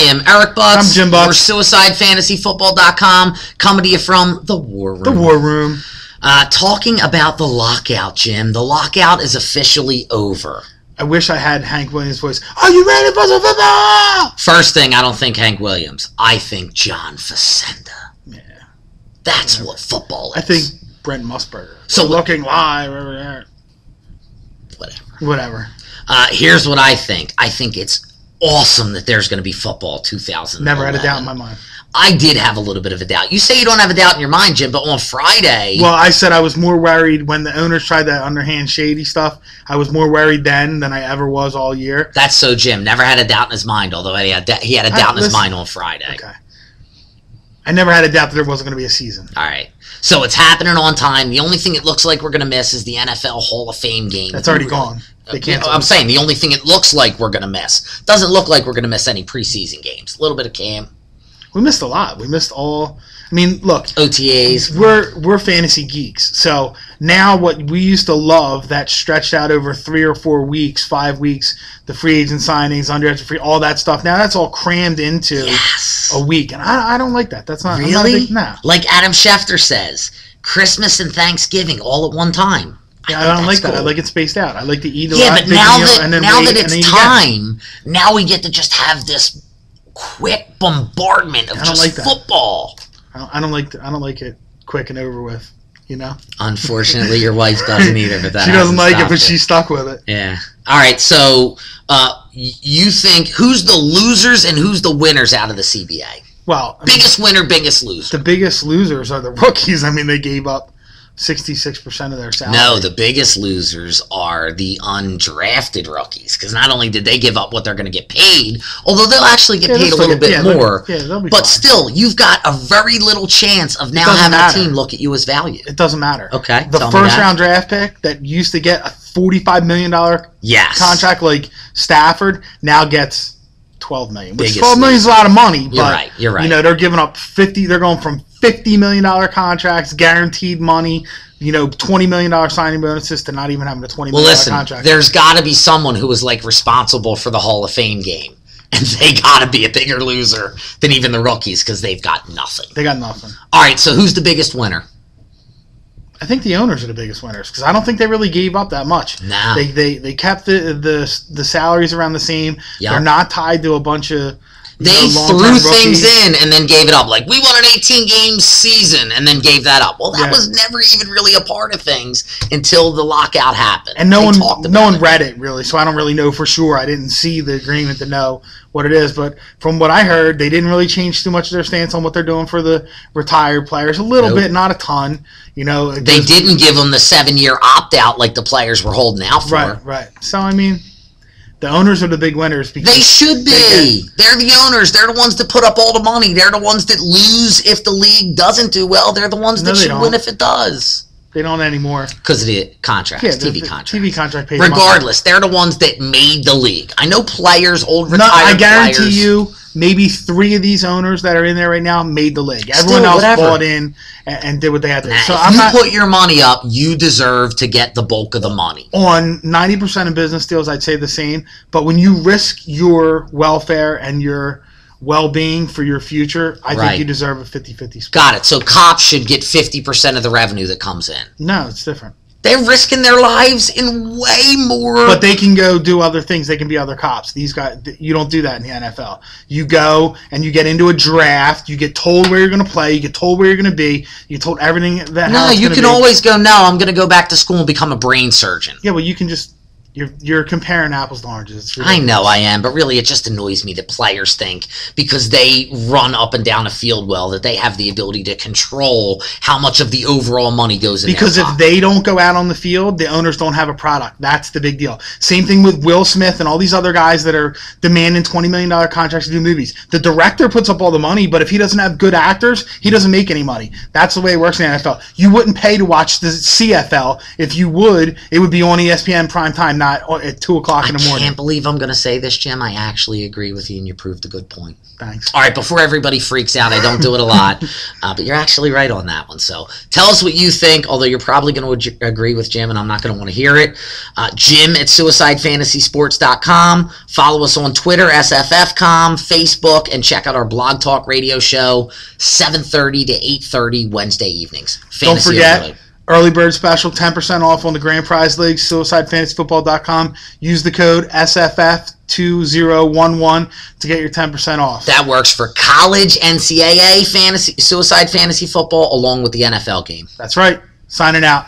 am Eric Butts. I'm Jim Butts. We're SuicideFantasyFootball.com, coming to you from the War Room. The War Room. Talking about the lockout, Jim. The lockout is officially over. I wish I had Hank Williams' voice. Are you ready for some football? First thing, I don't think Hank Williams. I think John Facenda. Yeah. That's what football is. I think Brent Musburger. So looking live over there. Whatever. Here's what I think. I think it's awesome that there's going to be football 2011. Never had a doubt in my mind. I did have a little bit of a doubt. You say you don't have a doubt in your mind, Jim, but on Friday... Well, I said I was more worried when the owners tried that underhand shady stuff. I was more worried then than I ever was all year. That's so Jim. Never had a doubt in his mind, although he had a doubt in his mind on Friday. Okay. I never had a doubt that there wasn't going to be a season. All right. So it's happening on time. The only thing it looks like we're going to miss is the NFL Hall of Fame game. That's already gone. They canceled I'm saying the only thing it looks like we're going to miss. Doesn't look like we're going to miss any preseason games. A little bit of Cam. We missed a lot. We missed all. I mean, look, OTAs. We're fantasy geeks. So now what we used to love that stretched out over 3 or 4 weeks, 5 weeks, the free agent signings, undrafted free, all that stuff. Now that's all crammed into a week, and I don't like that. That's not really. No. Like Adam Schefter says, Christmas and Thanksgiving all at one time. Yeah, I don't like that. I like it spaced out. I like to eat a lot. Yeah, but now that it's time, now we get to just have this quick bombardment of just football. I don't like it quick and over with, you know? Unfortunately, your wife doesn't either, but that she doesn't like it, but she's stuck with it. Yeah. All right, so you think who's the losers and who's the winners out of the CBA? Well, biggest winner, biggest loser. The biggest losers are the rookies. I mean, they gave up 66% of their salary. No, the biggest losers are the undrafted rookies, because not only did they give up what they're going to get paid, although they'll actually get paid a little bit more, they'll be but fine. Still, you've got a very little chance of now having a team look at you as value. It doesn't matter. Okay, the first round draft pick that used to get a $45 million contract like Stafford now gets $12 million. Which $12 million is a lot of money. You're right. You know, they're giving up 50. They're going from $50 million contracts, guaranteed money, you know, $20 million signing bonuses to not even having a $20 million contract. There's got to be someone who was like responsible for the Hall of Fame game, and they got to be a bigger loser than even the rookies because they've got nothing. They got nothing. All right, so who's the biggest winner? I think the owners are the biggest winners because I don't think they really gave up that much. No. They kept the salaries around the same. Yep. They're not tied to a bunch of they threw things in and then gave it up. Like, we won an 18-game season and then gave that up. Well, that was never even really a part of things until the lockout happened. And no one read it, really, so I don't really know for sure. I didn't see the agreement to know what it is. But from what I heard, they didn't really change too much of their stance on what they're doing for the retired players. A little bit, not a ton. You know, they didn't give them the 7-year opt-out like the players were holding out for. Right. So, I mean, the owners are the big winners. Because they should be. They're the owners. They're the ones that put up all the money. They're the ones that lose if the league doesn't do well. They're the ones that should win if it does. They don't anymore. Because of the contracts, TV contracts. TV contract pays regardless, they're the ones that made the league. I know players, old retired I guarantee you, maybe 3 of these owners that are in there right now made the league. Everyone else bought in and did what they had to do. So if you put your money up, you deserve to get the bulk of the money. On 90% of business deals, I'd say the same. But when you risk your welfare and your well-being for your future, I think you deserve a 50-50 split. Got it. So cops should get 50% of the revenue that comes in. No, it's different. They're risking their lives in way more. But they can go do other things. They can be other cops. These guys, you don't do that in the NFL. You go and you get into a draft. You get told where you're going to play. You get told where you're going to be. You told everything that. No, you can always go. No, I'm going to go back to school and become a brain surgeon. Yeah, well, you can just. You're comparing apples to oranges. I know I am, but really it just annoys me that players think because they run up and down a field well that they have the ability to control how much of the overall money goes in because their if they don't go out on the field, the owners don't have a product. That's the big deal. Same thing with Will Smith and all these other guys that are demanding $20 million contracts to do movies. The director puts up all the money, but if he doesn't have good actors, he doesn't make any money. That's the way it works in the NFL. You wouldn't pay to watch the CFL. If you would, it would be on ESPN primetime, not at 2 o'clock in the morning. I can't believe I'm going to say this, Jim. I actually agree with you, and you proved a good point. Thanks. All right, before everybody freaks out, I don't do it a lot, but you're actually right on that one. So tell us what you think, although you're probably going to agree with Jim, and I'm not going to want to hear it. Jim at SuicideFantasySports.com. Follow us on Twitter, SFFcom, Facebook, and check out our Blog Talk radio show, 7:30 to 8:30 Wednesday evenings. Don't forget, early bird special, 10% off on the Grand Prize League, SuicideFantasyFootball.com. Use the code SFF2011 to get your 10% off. That works for college, NCAA, Suicide Fantasy Football, along with the NFL game. That's right. Signing out.